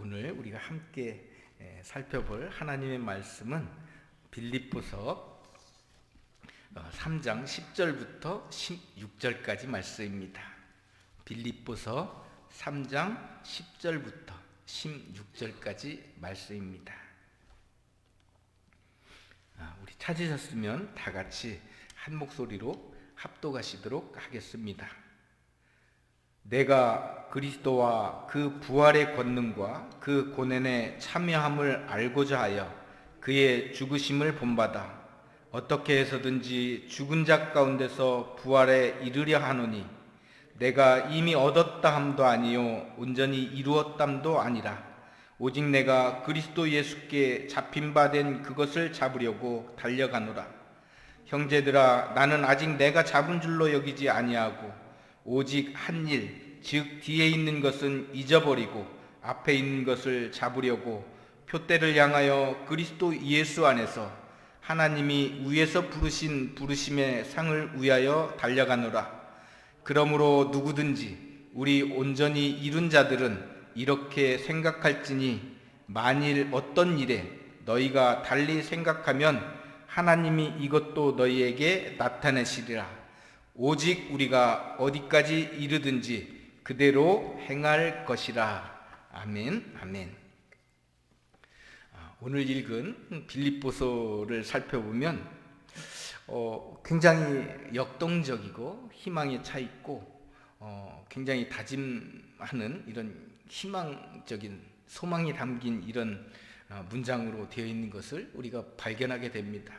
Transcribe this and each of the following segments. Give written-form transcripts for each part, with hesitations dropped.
오늘 우리가 함께 살펴볼 하나님의 말씀은 빌립보서 3장 10절부터 16절까지 말씀입니다. 빌립보서 3장 10절부터 16절까지 말씀입니다. 우리 찾으셨으면 다 같이 한 목소리로 합독하시도록 하겠습니다. 내가 그리스도와 그 부활의 권능과 그 고난에 참여함을 알고자 하여 그의 죽으심을 본받아 어떻게 해서든지 죽은 자 가운데서 부활에 이르려 하노니 내가 이미 얻었다 함도 아니요 온전히 이루었담도 아니라 오직 내가 그리스도 예수께 잡힌 바 된 그것을 잡으려고 달려가노라. 형제들아, 나는 아직 내가 잡은 줄로 여기지 아니하고 오직 한 일, 즉 뒤에 있는 것은 잊어버리고 앞에 있는 것을 잡으려고 표대를 향하여 그리스도 예수 안에서 하나님이 위에서 부르신 부르심의 상을 위하여 달려가노라. 그러므로 누구든지 우리 온전히 이룬 자들은 이렇게 생각할지니 만일 어떤 일에 너희가 달리 생각하면 하나님이 이것도 너희에게 나타내시리라. 오직 우리가 어디까지 이르든지 그대로 행할 것이라. 아멘, 아멘. 오늘 읽은 빌립보서를 살펴보면 굉장히 역동적이고 희망에 차 있고 굉장히 다짐하는 이런 희망적인 소망이 담긴 이런 문장으로 되어 있는 것을 우리가 발견하게 됩니다.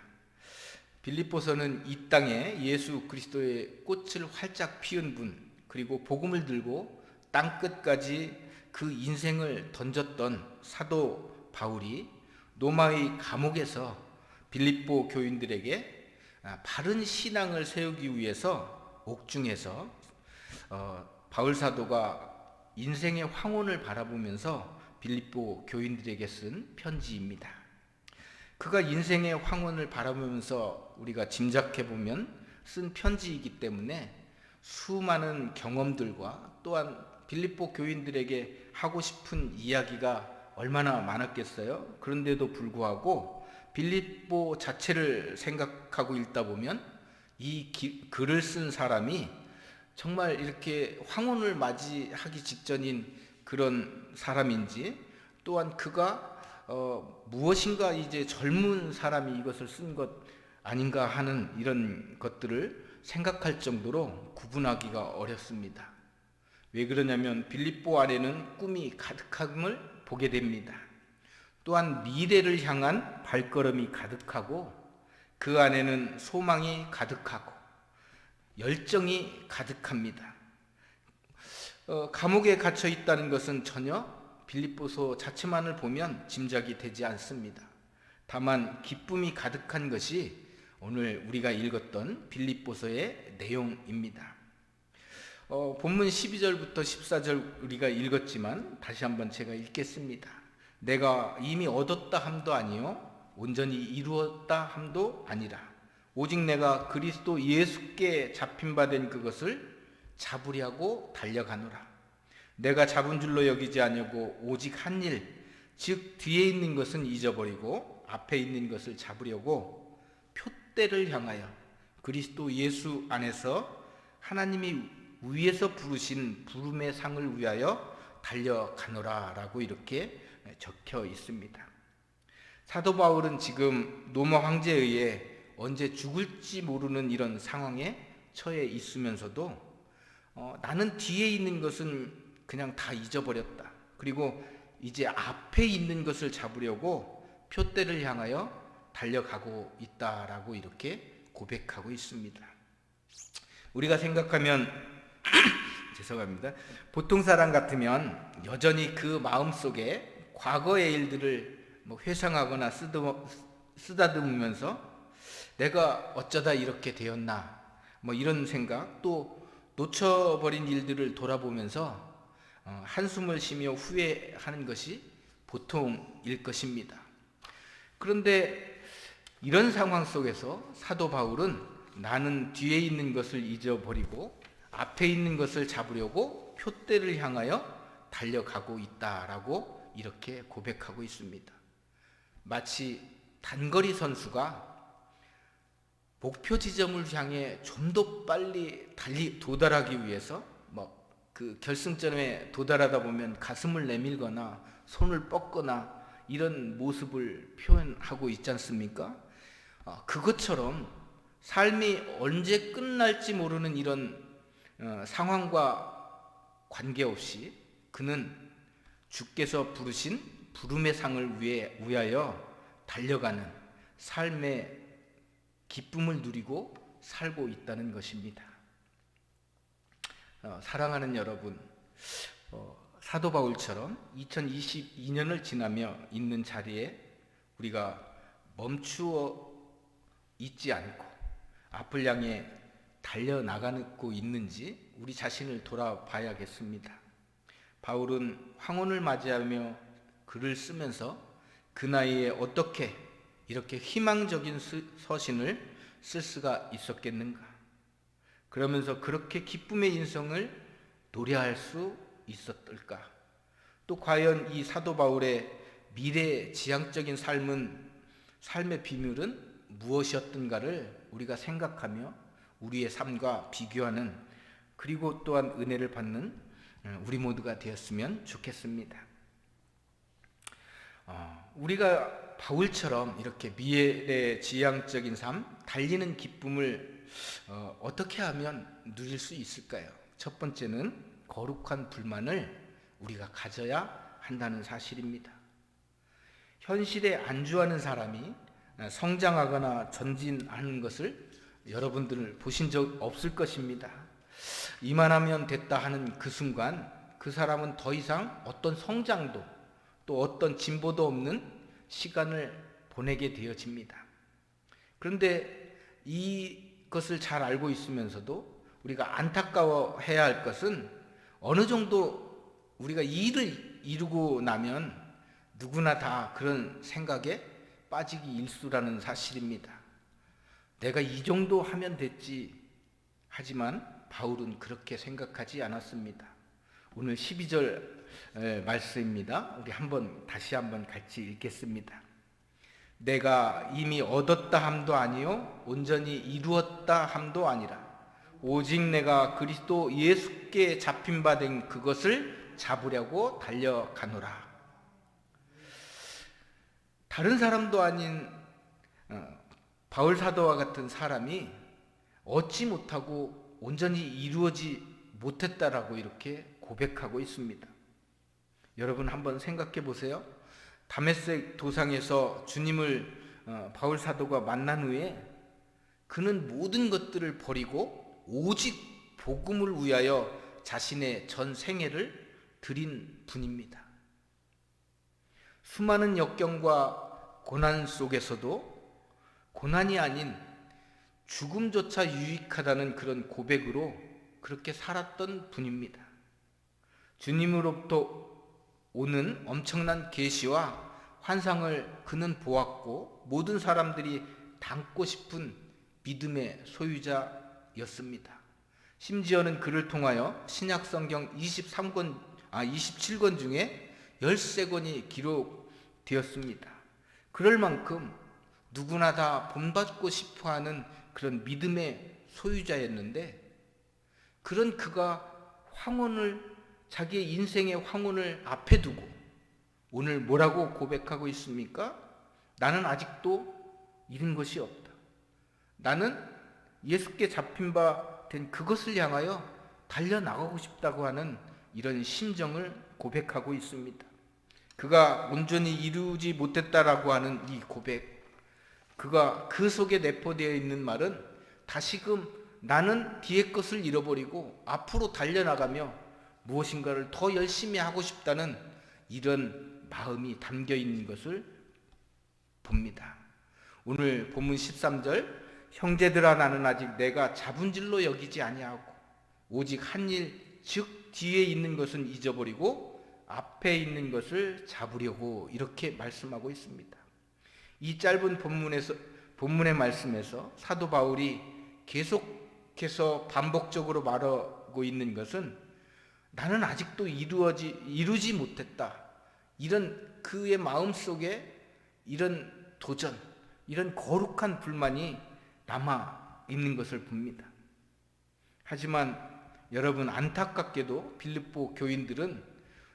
빌립보서는 이 땅에 예수 그리스도의 꽃을 활짝 피운 분, 그리고 복음을 들고 땅끝까지 그 인생을 던졌던 사도 바울이 로마의 감옥에서 빌립보 교인들에게 바른 신앙을 세우기 위해서 옥중에서 바울 사도가 인생의 황혼을 바라보면서 빌립보 교인들에게 쓴 편지입니다. 그가 인생의 황혼을 바라보면서 우리가 짐작해 보면 쓴 편지이기 때문에 수많은 경험들과 또한 빌립보 교인들에게 하고 싶은 이야기가 얼마나 많았겠어요. 그런데도 불구하고 빌립보 자체를 생각하고 읽다 보면 이 글을 쓴 사람이 정말 이렇게 황혼을 맞이하기 직전인 그런 사람인지, 또한 그가 무엇인가 이제 젊은 사람이 이것을 쓴 것 아닌가 하는 이런 것들을 생각할 정도로 구분하기가 어렵습니다. 왜 그러냐면 빌립보 안에는 꿈이 가득함을 보게 됩니다. 또한 미래를 향한 발걸음이 가득하고 그 안에는 소망이 가득하고 열정이 가득합니다. 감옥에 갇혀 있다는 것은 전혀 빌립보서 자체만을 보면 짐작이 되지 않습니다. 다만 기쁨이 가득한 것이 오늘 우리가 읽었던 빌립보서의 내용입니다. 본문 12절부터 14절 우리가 읽었지만 다시 한번 제가 읽겠습니다. 내가 이미 얻었다 함도 아니요 온전히 이루었다 함도 아니라 오직 내가 그리스도 예수께 잡힌 바 된 그것을 잡으려고 달려가노라. 내가 잡은 줄로 여기지 아니하고 오직 한 일, 즉 뒤에 있는 것은 잊어버리고 앞에 있는 것을 잡으려고 표대를 향하여 그리스도 예수 안에서 하나님이 위에서 부르신 부름의 상을 위하여 달려가노라 라고 이렇게 적혀 있습니다. 사도 바울은 지금 로마 황제에 의해 언제 죽을지 모르는 이런 상황에 처해 있으면서도 나는 뒤에 있는 것은 그냥 다 잊어버렸다. 그리고 이제 앞에 있는 것을 잡으려고 표대를 향하여 달려가고 있다라고 이렇게 고백하고 있습니다. 우리가 생각하면 죄송합니다. 보통 사람 같으면 여전히 그 마음속에 과거의 일들을 회상하거나 쓰다듬으면서 내가 어쩌다 이렇게 되었나 이런 생각, 또 놓쳐버린 일들을 돌아보면서 한숨을 쉬며 후회하는 것이 보통일 것입니다. 그런데 이런 상황 속에서 사도 바울은 나는 뒤에 있는 것을 잊어버리고 앞에 있는 것을 잡으려고 표대를 향하여 달려가고 있다라고 이렇게 고백하고 있습니다. 마치 단거리 선수가 목표 지점을 향해 좀 더 빨리 도달하기 위해서 그 결승점에 도달하다 보면 가슴을 내밀거나 손을 뻗거나 이런 모습을 표현하고 있지 않습니까? 그것처럼 삶이 언제 끝날지 모르는 이런 상황과 관계없이 그는 주께서 부르신 부름의 상을 위하여 달려가는 삶의 기쁨을 누리고 살고 있다는 것입니다. 사랑하는 여러분, 사도 바울처럼 2022년을 지나며 있는 자리에 우리가 멈추어 있지 않고 앞을 향해 달려나가고 있는지 우리 자신을 돌아봐야겠습니다. 바울은 황혼을 맞이하며 글을 쓰면서 그 나이에 어떻게 이렇게 희망적인 서신을 쓸 수가 있었겠는가? 그러면서 그렇게 기쁨의 인생을 노래할 수 있었을까? 또 과연 이 사도 바울의 미래 지향적인 삶의 비밀은 무엇이었던가를 우리가 생각하며 우리의 삶과 비교하는, 그리고 또한 은혜를 받는 우리 모두가 되었으면 좋겠습니다. 우리가 바울처럼 이렇게 미래 지향적인 삶, 달리는 기쁨을 어떻게 하면 누릴 수 있을까요? 첫 번째는 거룩한 불만을 우리가 가져야 한다는 사실입니다. 현실에 안주하는 사람이 성장하거나 전진하는 것을 여러분들 보신 적 없을 것입니다. 이만하면 됐다 하는 그 순간 그 사람은 더 이상 어떤 성장도 또 어떤 진보도 없는 시간을 보내게 되어집니다. 그런데 이것을 잘 알고 있으면서도 우리가 안타까워해야 할 것은 어느 정도 우리가 일을 이루고 나면 누구나 다 그런 생각에 빠지기 일쑤라는 사실입니다. 내가 이 정도 하면 됐지. 하지만 바울은 그렇게 생각하지 않았습니다. 오늘 12절 말씀입니다. 우리 다시 한번 같이 읽겠습니다. 내가 이미 얻었다 함도 아니요 온전히 이루었다 함도 아니라 오직 내가 그리스도 예수께 잡힌 바 된 그것을 잡으려고 달려가노라. 다른 사람도 아닌 바울 사도와 같은 사람이 얻지 못하고 온전히 이루어지 못했다라고 이렇게 고백하고 있습니다. 여러분 한번 생각해 보세요. 다메섹 도상에서 주님을 바울 사도가 만난 후에 그는 모든 것들을 버리고 오직 복음을 위하여 자신의 전 생애를 드린 분입니다. 수많은 역경과 고난 속에서도 고난이 아닌 죽음조차 유익하다는 그런 고백으로 그렇게 살았던 분입니다. 주님으로부터 오는 엄청난 계시와 환상을 그는 보았고 모든 사람들이 닮고 싶은 믿음의 소유자였습니다. 심지어는 그를 통하여 신약 성경 27권 중에 13권이 기록되었습니다. 그럴 만큼 누구나 다 본받고 싶어하는 그런 믿음의 소유자였는데 그런 그가 자기의 인생의 황혼을 앞에 두고 오늘 뭐라고 고백하고 있습니까? 나는 아직도 잃은 것이 없다. 나는 예수께 잡힌 바 된 그것을 향하여 달려나가고 싶다고 하는 이런 심정을 고백하고 있습니다. 그가 온전히 이루지 못했다라고 하는 이 고백, 그가 그 속에 내포되어 있는 말은 다시금 나는 뒤의 것을 잃어버리고 앞으로 달려나가며 무엇인가를 더 열심히 하고 싶다는 이런 마음이 담겨 있는 것을 봅니다. 오늘 본문 13절, 형제들아 나는 아직 내가 잡은 줄로 여기지 아니하고 오직 한 일 즉 뒤에 있는 것은 잊어버리고 앞에 있는 것을 잡으려고 이렇게 말씀하고 있습니다. 이 짧은 본문의 말씀에서 사도 바울이 계속해서 반복적으로 말하고 있는 것은 나는 아직도 이루지 못했다. 이런 그의 마음 속에 이런 도전, 이런 거룩한 불만이 남아 있는 것을 봅니다. 하지만 여러분, 안타깝게도 빌립보 교인들은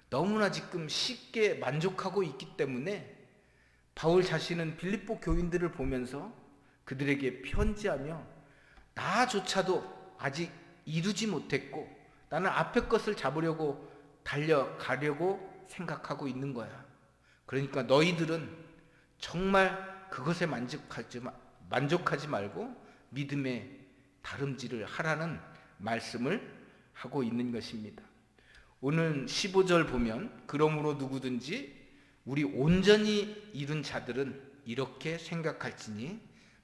너무나 지금 쉽게 만족하고 있기 때문에 바울 자신은 빌립보 교인들을 보면서 그들에게 편지하며 나조차도 아직 이루지 못했고 나는 앞의 것을 잡으려고 달려가려고 생각하고 있는 거야. 그러니까 너희들은 정말 그것에 만족하지 말고 믿음의 다름질을 하라는 말씀을 하고 있는 것입니다. 오늘 15절 보면 그러므로 누구든지 우리 온전히 이룬 자들은 이렇게 생각할지니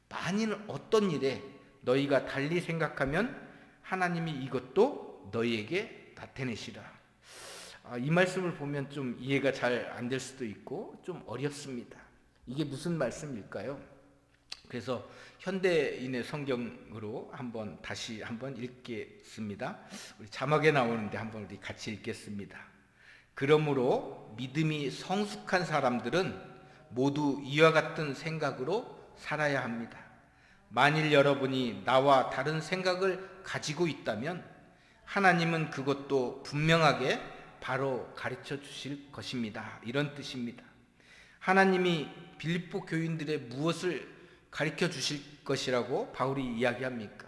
만일 어떤 일에 너희가 달리 생각하면 하나님이 이것도 너희에게 나타내시라. 이 말씀을 보면 좀 이해가 잘 안 될 수도 있고 좀 어렵습니다. 이게 무슨 말씀일까요? 그래서 현대인의 성경으로 다시 한번 읽겠습니다. 우리 자막에 나오는데 한번 우리 같이 읽겠습니다. 그러므로 믿음이 성숙한 사람들은 모두 이와 같은 생각으로 살아야 합니다. 만일 여러분이 나와 다른 생각을 가지고 있다면 하나님은 그것도 분명하게 바로 가르쳐 주실 것입니다. 이런 뜻입니다. 하나님이 빌립보 교인들의 무엇을 가르쳐 주실 것이라고 바울이 이야기합니까?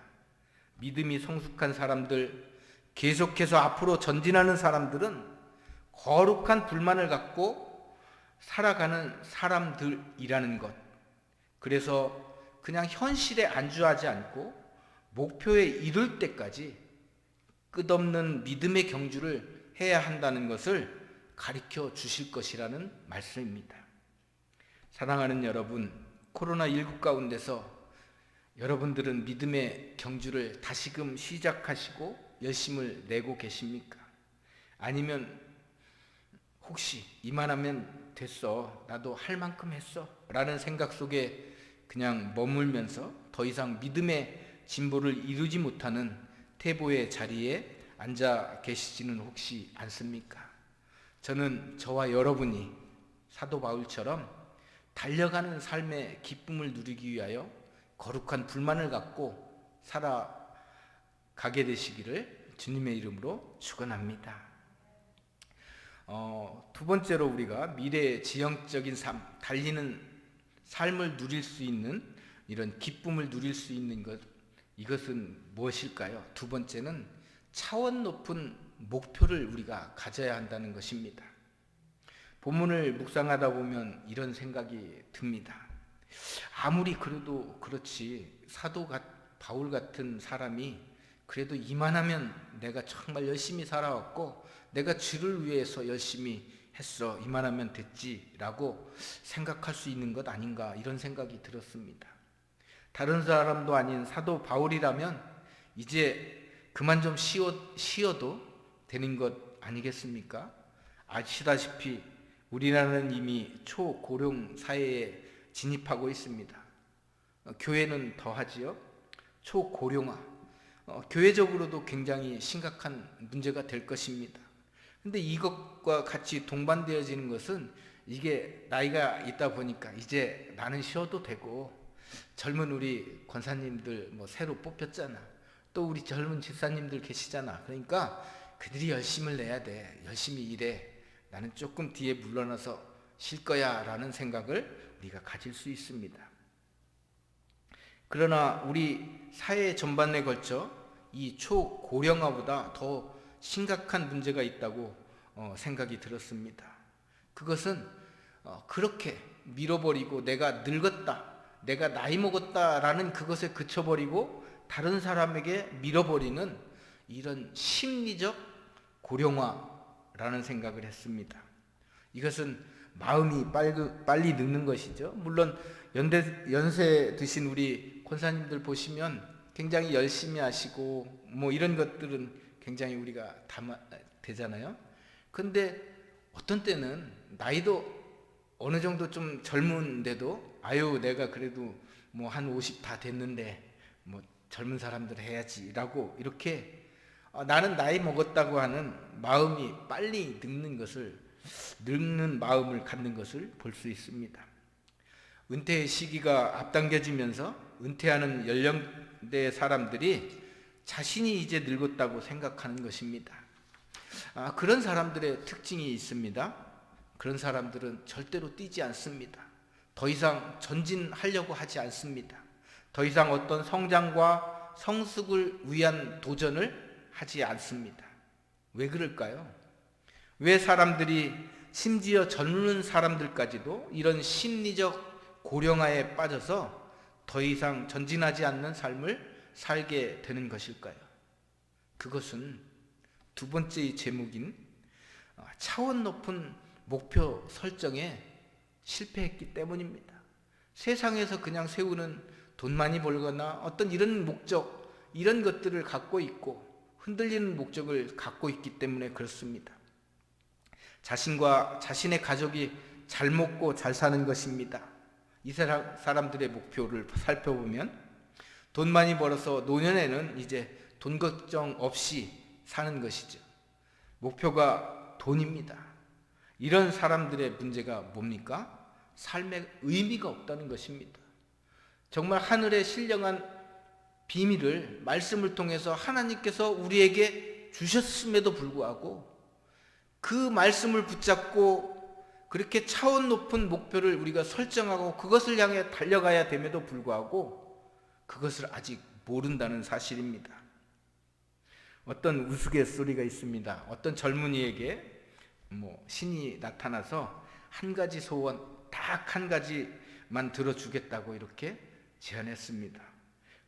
믿음이 성숙한 사람들, 계속해서 앞으로 전진하는 사람들은 거룩한 불만을 갖고 살아가는 사람들이라는 것. 그래서 그냥 현실에 안주하지 않고 목표에 이를 때까지 끝없는 믿음의 경주를 해야 한다는 것을 가르쳐 주실 것이라는 말씀입니다. 사랑하는 여러분, 코로나19 가운데서 여러분들은 믿음의 경주를 다시금 시작하시고 열심을 내고 계십니까? 아니면 혹시 이만하면 됐어, 나도 할 만큼 했어 라는 생각 속에 그냥 머물면서 더 이상 믿음의 진보를 이루지 못하는 태보의 자리에 앉아 계시지는 혹시 않습니까? 저는 저와 여러분이 사도 바울처럼 달려가는 삶의 기쁨을 누리기 위하여 거룩한 불만을 갖고 살아가게 되시기를 주님의 이름으로 축원합니다. 두 번째로 우리가 미래 지향적인 삶, 달리는 삶을 누릴 수 있는 이런 기쁨을 누릴 수 있는 것, 이것은 무엇일까요? 두 번째는 차원 높은 목표를 우리가 가져야 한다는 것입니다. 본문을 묵상하다 보면 이런 생각이 듭니다. 아무리 그래도 그렇지, 바울 같은 사람이 그래도 이만하면 내가 정말 열심히 살아왔고 내가 주를 위해서 열심히 했어, 이만하면 됐지라고 생각할 수 있는 것 아닌가, 이런 생각이 들었습니다. 다른 사람도 아닌 사도 바울이라면 이제 그만 좀 쉬어도 되는 것 아니겠습니까? 아시다시피 우리나라는 이미 초고령 사회에 진입하고 있습니다. 교회는 더하지요. 초고령화, 교회적으로도 굉장히 심각한 문제가 될 것입니다. 근데 이것과 같이 동반되어지는 것은 이게 나이가 있다 보니까 이제 나는 쉬어도 되고, 젊은 우리 권사님들 새로 뽑혔잖아, 또 우리 젊은 집사님들 계시잖아, 그러니까 그들이 열심을 내야 돼, 열심히 일해, 나는 조금 뒤에 물러나서 쉴 거야 라는 생각을 우리가 가질 수 있습니다. 그러나 우리 사회 전반에 걸쳐 이 초고령화보다 더 심각한 문제가 있다고 생각이 들었습니다. 그것은 그렇게 밀어버리고 내가 늙었다, 내가 나이 먹었다라는 그것에 그쳐버리고 다른 사람에게 밀어버리는 이런 심리적 고령화라는 생각을 했습니다. 이것은 마음이 빨리 늙는 것이죠. 물론 연세 드신 우리 권사님들 보시면 굉장히 열심히 하시고 이런 것들은 굉장히 우리가 되잖아요. 근데 어떤 때는 나이도 어느 정도 좀 젊은데도 내가 그래도 한 50 다 됐는데 젊은 사람들 해야지 라고 이렇게 나는 나이 먹었다고 하는 마음이 빨리 늙는 것을 늙는 마음을 갖는 것을 볼 수 있습니다. 은퇴의 시기가 앞당겨지면서 은퇴하는 연령대 사람들이 자신이 이제 늙었다고 생각하는 것입니다. 그런 사람들의 특징이 있습니다. 그런 사람들은 절대로 뛰지 않습니다. 더 이상 전진하려고 하지 않습니다. 더 이상 어떤 성장과 성숙을 위한 도전을 하지 않습니다. 왜 그럴까요? 왜 사람들이, 심지어 젊은 사람들까지도 이런 심리적 고령화에 빠져서 더 이상 전진하지 않는 삶을 살게 되는 것일까요? 그것은 두 번째 제목인 차원 높은 목표 설정에 실패했기 때문입니다. 세상에서 그냥 세우는 돈 많이 벌거나 어떤 이런 목적, 이런 것들을 갖고 있고 흔들리는 목적을 갖고 있기 때문에 그렇습니다. 자신과 자신의 가족이 잘 먹고 잘 사는 것입니다. 이 사람들의 목표를 살펴보면 돈 많이 벌어서 노년에는 이제 돈 걱정 없이 사는 것이죠. 목표가 돈입니다. 이런 사람들의 문제가 뭡니까? 삶에 의미가 없다는 것입니다. 정말 하늘의 신령한 비밀을 말씀을 통해서 하나님께서 우리에게 주셨음에도 불구하고 그 말씀을 붙잡고 그렇게 차원 높은 목표를 우리가 설정하고 그것을 향해 달려가야 됨에도 불구하고 그것을 아직 모른다는 사실입니다. 어떤 우스갯소리가 있습니다. 어떤 젊은이에게 신이 나타나서 한 가지 소원, 딱 한 가지만 들어주겠다고 이렇게 제안했습니다.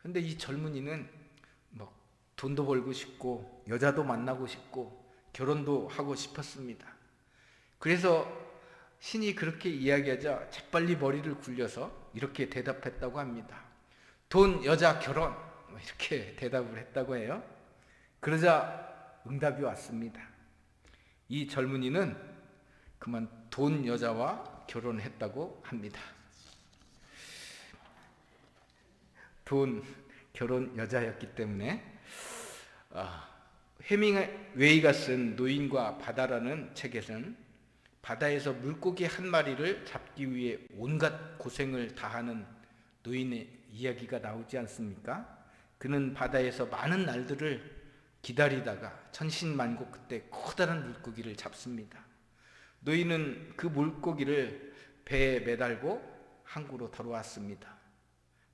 근데 이 젊은이는 돈도 벌고 싶고 여자도 만나고 싶고 결혼도 하고 싶었습니다. 그래서 신이 그렇게 이야기하자 재빨리 머리를 굴려서 이렇게 대답했다고 합니다. 돈, 여자, 결혼, 이렇게 대답을 했다고 해요. 그러자 응답이 왔습니다. 이 젊은이는 그만 돈, 여자와 결혼했다고 합니다. 돈, 결혼, 여자였기 때문에 해밍웨이가 쓴 노인과 바다라는 책에서는 바다에서 물고기 한 마리를 잡기 위해 온갖 고생을 다하는 노인의 이야기가 나오지 않습니까? 그는 바다에서 많은 날들을 기다리다가 천신만고 그때 커다란 물고기를 잡습니다. 노인은 그 물고기를 배에 매달고 항구로 돌아왔습니다.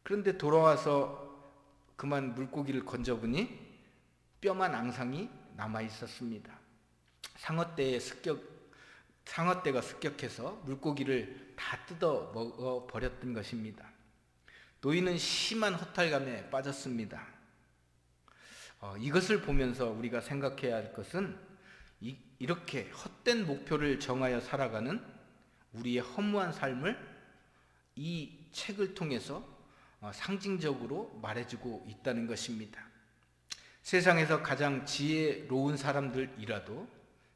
그런데 돌아와서 그만 물고기를 건져보니 뼈만 앙상이 남아 있었습니다. 상어떼가 습격해서 물고기를 다 뜯어 먹어 버렸던 것입니다. 노인은 심한 허탈감에 빠졌습니다. 이것을 보면서 우리가 생각해야 할 것은 이렇게 헛된 목표를 정하여 살아가는 우리의 허무한 삶을 이 책을 통해서 상징적으로 말해주고 있다는 것입니다. 세상에서 가장 지혜로운 사람들이라도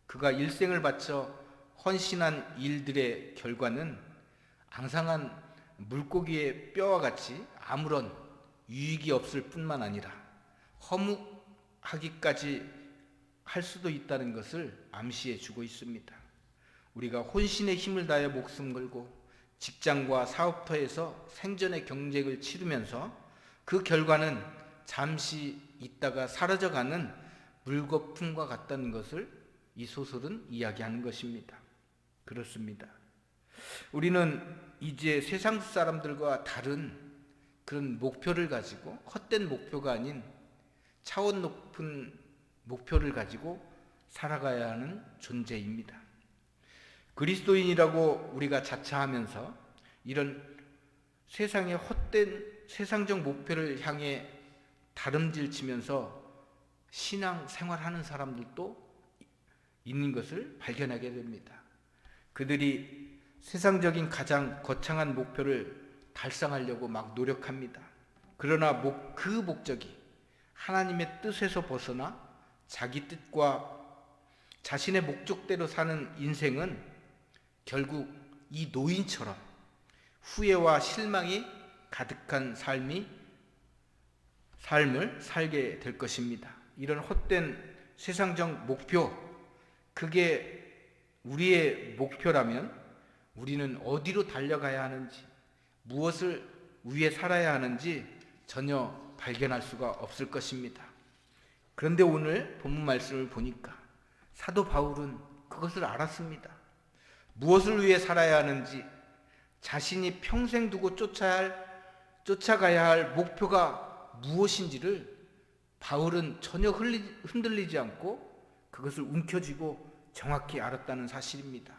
그가 일생을 바쳐 헌신한 일들의 결과는 앙상한 물고기의 뼈와 같이 아무런 유익이 없을 뿐만 아니라 허무하기까지 할 수도 있다는 것을 암시해 주고 있습니다. 우리가 혼신의 힘을 다해 목숨 걸고 직장과 사업터에서 생존의 경쟁을 치르면서 그 결과는 잠시 있다가 사라져가는 물거품과 같다는 것을 이 소설은 이야기하는 것입니다. 그렇습니다. 우리는 이제 세상 사람들과 다른 그런 목표를 가지고 헛된 목표가 아닌 차원 높은 목표를 가지고 살아가야 하는 존재입니다. 그리스도인이라고 우리가 자처하면서 이런 세상의 헛된 세상적 목표를 향해 다름질 치면서 신앙 생활하는 사람들도 있는 것을 발견하게 됩니다. 그들이 세상적인 가장 거창한 목표를 달성하려고 막 노력합니다. 그러나 그 목적이 하나님의 뜻에서 벗어나 자기 뜻과 자신의 목적대로 사는 인생은 결국 이 노인처럼 후회와 실망이 가득한 삶을 살게 될 것입니다. 이런 헛된 세상적 목표, 그게 우리의 목표라면 우리는 어디로 달려가야 하는지, 무엇을 위해 살아야 하는지 전혀 발견할 수가 없을 것입니다. 그런데 오늘 본문 말씀을 보니까 사도 바울은 그것을 알았습니다. 무엇을 위해 살아야 하는지, 자신이 평생 두고 쫓아가야 할 목표가 무엇인지를 바울은 전혀 흔들리지 않고 그것을 움켜쥐고 정확히 알았다는 사실입니다.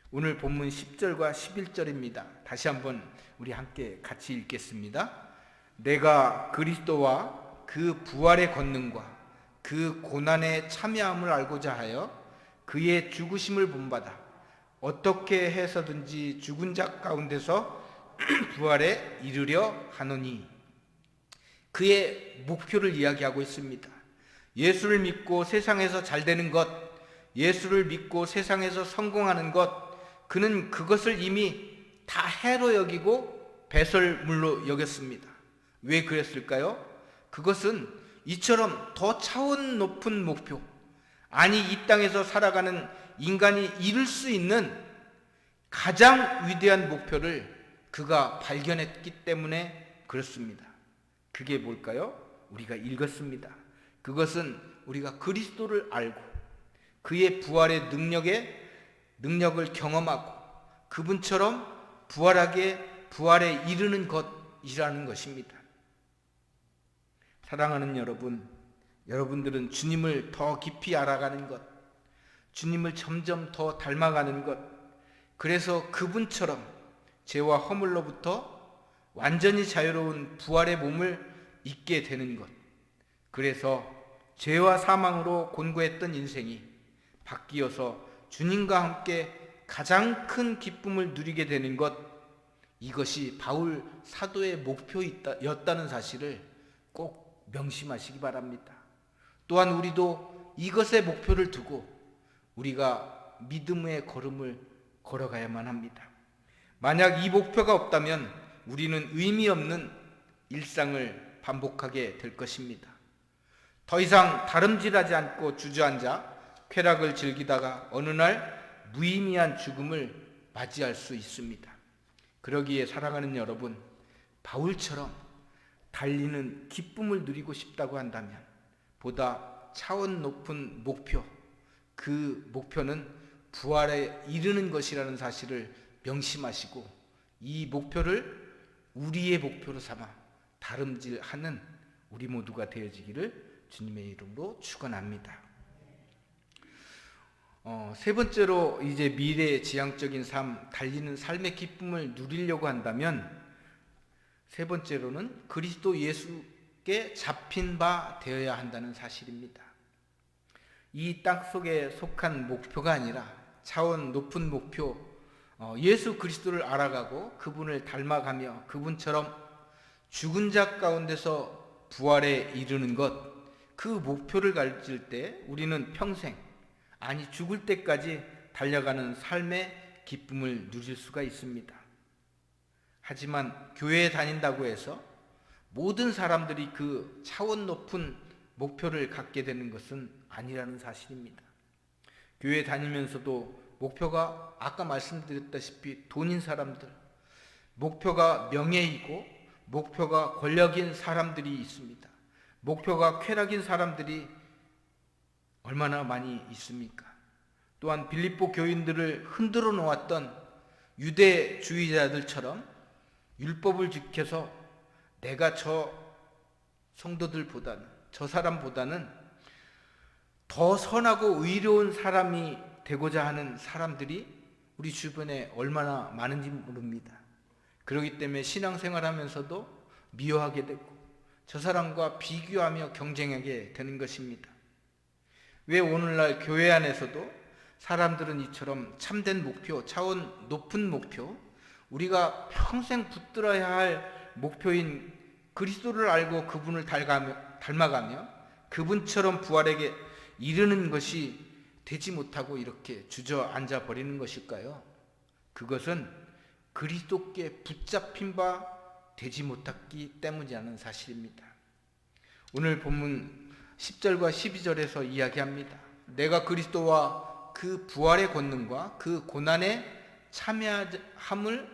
오늘 본문 10절과 11절입니다. 다시 한번 우리 함께 같이 읽겠습니다. 내가 그리스도와 그 부활의 권능과 그 고난의 참여함을 알고자 하여 그의 죽으심을 본받아 어떻게 해서든지 죽은 자 가운데서 부활에 이르려 하노니. 그의 목표를 이야기하고 있습니다. 예수를 믿고 세상에서 잘 되는 것, 예수를 믿고 세상에서 성공하는 것, 그는 그것을 이미 다 해로 여기고 배설물로 여겼습니다. 왜 그랬을까요? 그것은 이처럼 더 차원 높은 목표, 아니 이 땅에서 살아가는 인간이 이룰 수 있는 가장 위대한 목표를 그가 발견했기 때문에 그렇습니다. 그게 뭘까요? 우리가 읽었습니다. 그것은 우리가 그리스도를 알고 그의 부활의 능력을 경험하고 그분처럼 부활에 이르는 것이라는 것입니다. 사랑하는 여러분, 여러분들은 주님을 더 깊이 알아가는 것, 주님을 점점 더 닮아가는 것, 그래서 그분처럼 죄와 허물로부터 완전히 자유로운 부활의 몸을 입게 되는 것, 그래서 죄와 사망으로 곤고했던 인생이 바뀌어서 주님과 함께 가장 큰 기쁨을 누리게 되는 것, 이것이 바울 사도의 목표였다는 사실을 꼭 명심하시기 바랍니다. 또한 우리도 이것의 목표를 두고 우리가 믿음의 걸음을 걸어가야만 합니다. 만약 이 목표가 없다면 우리는 의미 없는 일상을 반복하게 될 것입니다. 더 이상 다름질하지 않고 주저앉아 쾌락을 즐기다가 어느 날 무의미한 죽음을 맞이할 수 있습니다. 그러기에 사랑하는 여러분, 바울처럼 달리는 기쁨을 누리고 싶다고 한다면 보다 차원 높은 목표, 그 목표는 부활에 이르는 것이라는 사실을 명심하시고 이 목표를 우리의 목표로 삼아 다름질하는 우리 모두가 되어지기를 주님의 이름으로 축원합니다. 세 번째로 이제 미래의 지향적인 삶, 달리는 삶의 기쁨을 누리려고 한다면 세 번째로는 그리스도 예수께 잡힌 바 되어야 한다는 사실입니다. 이 땅 속에 속한 목표가 아니라 차원 높은 목표, 예수 그리스도를 알아가고 그분을 닮아가며 그분처럼 죽은 자 가운데서 부활에 이르는 것, 그 목표를 가질 때 우리는 평생, 아니 죽을 때까지 달려가는 삶의 기쁨을 누릴 수가 있습니다. 하지만 교회에 다닌다고 해서 모든 사람들이 그 차원 높은 목표를 갖게 되는 것은 아니라는 사실입니다. 교회 다니면서도 목표가 아까 말씀드렸다시피 돈인 사람들, 목표가 명예이고 목표가 권력인 사람들이 있습니다. 목표가 쾌락인 사람들이 얼마나 많이 있습니까? 또한 빌립보 교인들을 흔들어 놓았던 유대주의자들처럼 율법을 지켜서 내가 저 성도들보다는, 저 사람보다는 더 선하고 의로운 사람이 되고자 하는 사람들이 우리 주변에 얼마나 많은지 모릅니다. 그렇기 때문에 신앙생활하면서도 미워하게 되고 저 사람과 비교하며 경쟁하게 되는 것입니다. 왜 오늘날 교회 안에서도 사람들은 이처럼 참된 목표, 차원 높은 목표, 우리가 평생 붙들어야 할 목표인 그리스도를 알고 그분을 닮아가며 그분처럼 부활에게 이르는 것이 되지 못하고 이렇게 주저앉아 버리는 것일까요? 그것은 그리스도께 붙잡힌 바 되지 못했기 때문이라는 사실입니다. 오늘 본문 10절과 12절에서 이야기합니다. 내가 그리스도와 그 부활의 권능과 그 고난에 참여함을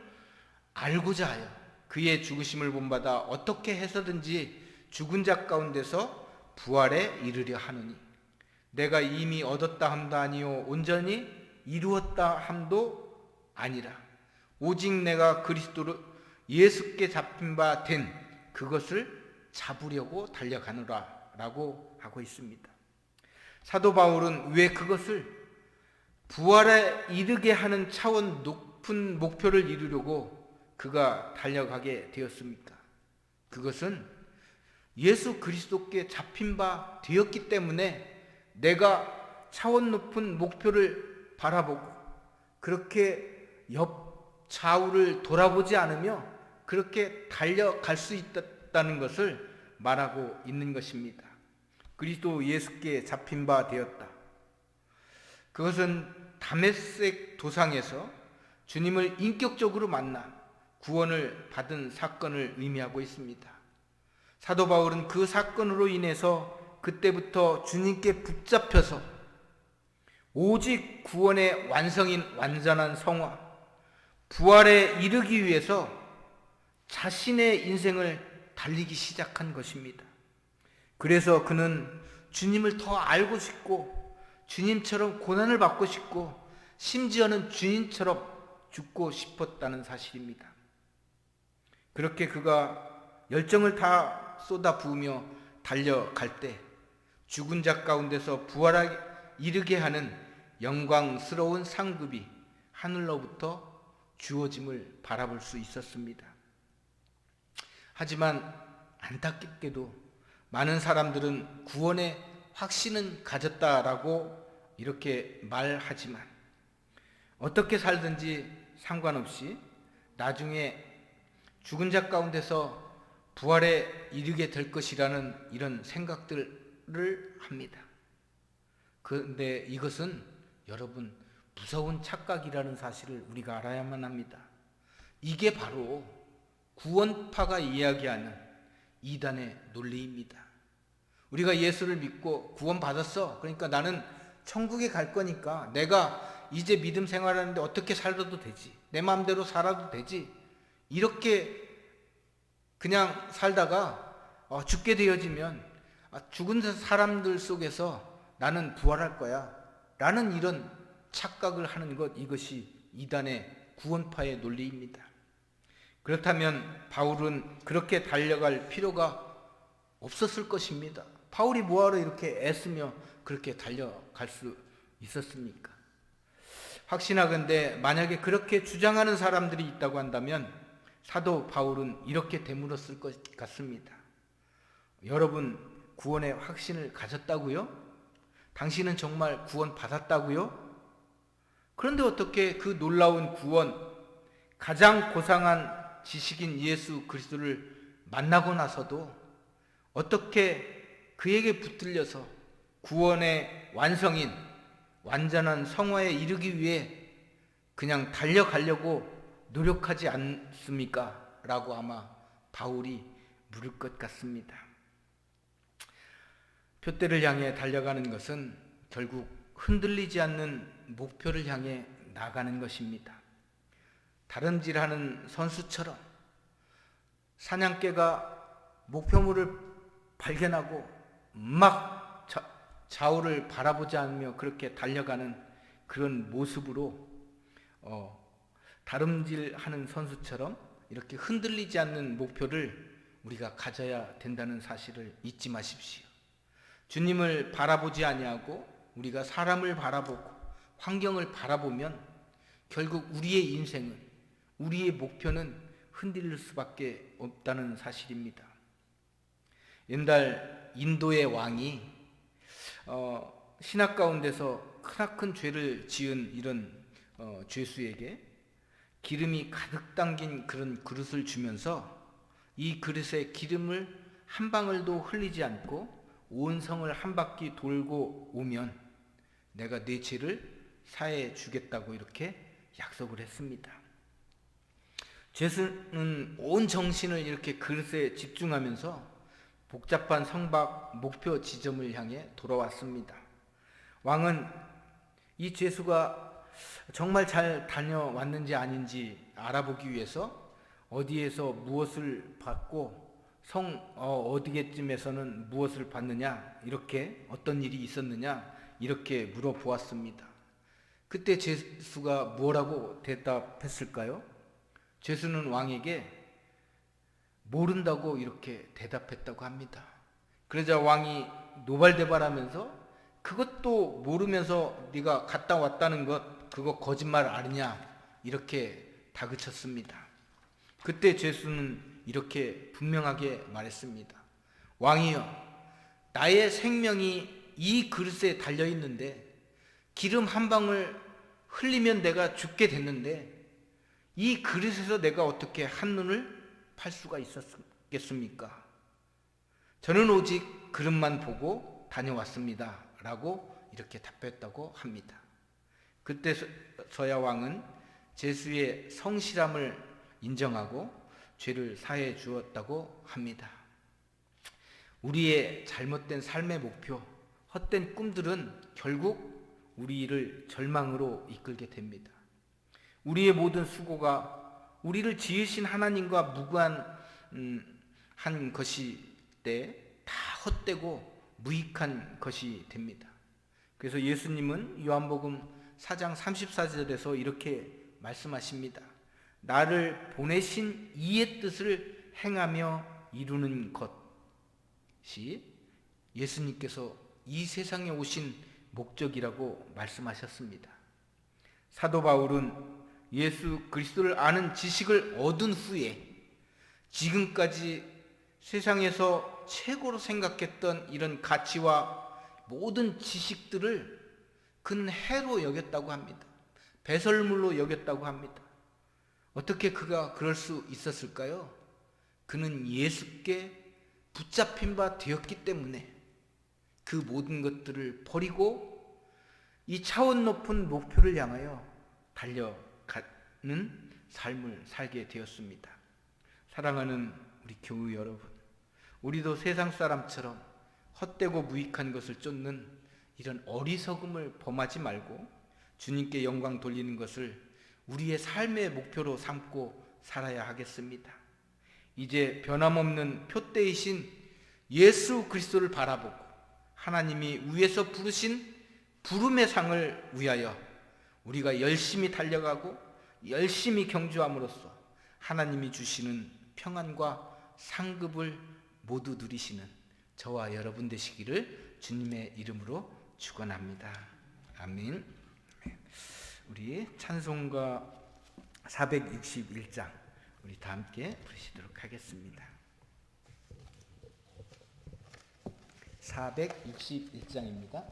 알고자 하여 그의 죽으심을 본받아 어떻게 해서든지 죽은 자 가운데서 부활에 이르려 하느니 내가 이미 얻었다 함도 아니요 온전히 이루었다 함도 아니라 오직 내가 그리스도로 예수께 잡힌 바 된 그것을 잡으려고 달려가노라 라고 하고 있습니다. 사도 바울은 왜 그것을 부활에 이르게 하는 차원 높은 목표를 이루려고 그가 달려가게 되었습니까? 그것은 예수 그리스도께 잡힌 바 되었기 때문에 내가 차원 높은 목표를 바라보고 그렇게 옆 좌우를 돌아보지 않으며 그렇게 달려갈 수 있다는 것을 말하고 있는 것입니다. 그리스도 예수께 잡힌 바 되었다. 그것은 다메섹 도상에서 주님을 인격적으로 만나 구원을 받은 사건을 의미하고 있습니다. 사도 바울은 그 사건으로 인해서 그때부터 주님께 붙잡혀서 오직 구원의 완성인 완전한 성화, 부활에 이르기 위해서 자신의 인생을 달리기 시작한 것입니다. 그래서 그는 주님을 더 알고 싶고 주님처럼 고난을 받고 싶고 심지어는 주님처럼 죽고 싶었다는 사실입니다. 그렇게 그가 열정을 다 쏟아 부으며 달려갈 때 죽은 자 가운데서 부활에 이르게 하는 영광스러운 상급이 하늘로부터 주어짐을 바라볼 수 있었습니다. 하지만 안타깝게도 많은 사람들은 구원의 확신은 가졌다라고 이렇게 말하지만 어떻게 살든지 상관없이 나중에 죽은 자 가운데서 부활에 이르게 될 것이라는 이런 생각들을 합니다. 그런데 이것은 여러분 무서운 착각이라는 사실을 우리가 알아야만 합니다. 이게 바로 구원파가 이야기하는 이단의 논리입니다. 우리가 예수를 믿고 구원받았어. 그러니까 나는 천국에 갈 거니까 내가 이제 믿음 생활하는데 어떻게 살아도 되지. 내 마음대로 살아도 되지. 이렇게 그냥 살다가 죽게 되어지면 죽은 사람들 속에서 나는 부활할 거야 라는 이런 착각을 하는 것, 이것이 이단의 구원파의 논리입니다. 그렇다면 바울은 그렇게 달려갈 필요가 없었을 것입니다. 바울이 뭐하러 이렇게 애쓰며 그렇게 달려갈 수 있었습니까? 확신하건대 만약에 그렇게 주장하는 사람들이 있다고 한다면 사도 바울은 이렇게 되물었을 것 같습니다. 여러분 구원의 확신을 가졌다고요? 당신은 정말 구원 받았다고요? 그런데 어떻게 그 놀라운 구원, 가장 고상한 지식인 예수 그리스도를 만나고 나서도 어떻게 그에게 붙들려서 구원의 완성인 완전한 성화에 이르기 위해 그냥 달려가려고 노력하지 않습니까? 라고 아마 바울이 물을 것 같습니다. 표대를 향해 달려가는 것은 결국 흔들리지 않는 목표를 향해 나가는 것입니다. 다름질하는 선수처럼 사냥개가 목표물을 발견하고 막 좌우를 바라보지 않으며 그렇게 달려가는 그런 모습으로 다름질하는 선수처럼 이렇게 흔들리지 않는 목표를 우리가 가져야 된다는 사실을 잊지 마십시오. 주님을 바라보지 아니하고 우리가 사람을 바라보고 환경을 바라보면 결국 우리의 인생은, 우리의 목표는 흔들릴 수밖에 없다는 사실입니다. 옛날 인도의 왕이 신학 가운데서 크나큰 죄를 지은 이런 죄수에게 기름이 가득 담긴 그런 그릇을 주면서 이 그릇에 기름을 한 방울도 흘리지 않고 온 성을 한 바퀴 돌고 오면 내가 네 죄를 사해 주겠다고 이렇게 약속을 했습니다. 죄수는 온 정신을 이렇게 그릇에 집중하면서 복잡한 성박 목표 지점을 향해 돌아왔습니다. 왕은 이 죄수가 정말 잘 다녀왔는지 아닌지 알아보기 위해서 어디에서 무엇을 받고 어디쯤에서는 무엇을 받느냐, 이렇게 어떤 일이 있었느냐 이렇게 물어보았습니다. 그때 죄수가 뭐라고 대답했을까요? 죄수는 왕에게 모른다고 이렇게 대답했다고 합니다. 그러자 왕이 노발대발하면서 그것도 모르면서 네가 갔다 왔다는 것, 그거 거짓말 아니냐 이렇게 다그쳤습니다. 그때 죄수는 이렇게 분명하게 말했습니다. 왕이여, 나의 생명이 이 그릇에 달려있는데 기름 한 방울 흘리면 내가 죽게 됐는데 이 그릇에서 내가 어떻게 한눈을 팔 수가 있었겠습니까? 저는 오직 그릇만 보고 다녀왔습니다 라고 이렇게 답했다고 합니다. 그때서야 왕은 죄수의 성실함을 인정하고 죄를 사해 주었다고 합니다. 우리의 잘못된 삶의 목표, 헛된 꿈들은 결국 우리를 절망으로 이끌게 됩니다. 우리의 모든 수고가 우리를 지으신 하나님과 무관한 것이 때 다 헛되고 무익한 것이 됩니다. 그래서 예수님은 요한복음 4장 34절에서 이렇게 말씀하십니다. 나를 보내신 이의 뜻을 행하며 이루는 것이 예수님께서 이 세상에 오신 목적이라고 말씀하셨습니다. 사도 바울은 예수 그리스도를 아는 지식을 얻은 후에 지금까지 세상에서 최고로 생각했던 이런 가치와 모든 지식들을 그는 해로 여겼다고 합니다. 배설물로 여겼다고 합니다. 어떻게 그가 그럴 수 있었을까요? 그는 예수께 붙잡힌 바 되었기 때문에 그 모든 것들을 버리고 이 차원 높은 목표를 향하여 달려가는 삶을 살게 되었습니다. 사랑하는 우리 교우 여러분, 우리도 세상 사람처럼 헛되고 무익한 것을 쫓는 이런 어리석음을 범하지 말고 주님께 영광 돌리는 것을 우리의 삶의 목표로 삼고 살아야 하겠습니다. 이제 변함없는 표대이신 예수 그리스도를 바라보고 하나님이 위에서 부르신 부름의 상을 위하여 우리가 열심히 달려가고 열심히 경주함으로써 하나님이 주시는 평안과 상급을 모두 누리시는 저와 여러분 되시기를 주님의 이름으로 축원합니다. 아멘. 우리 찬송가 461장 우리 다 함께 부르시도록 하겠습니다. 461장입니다.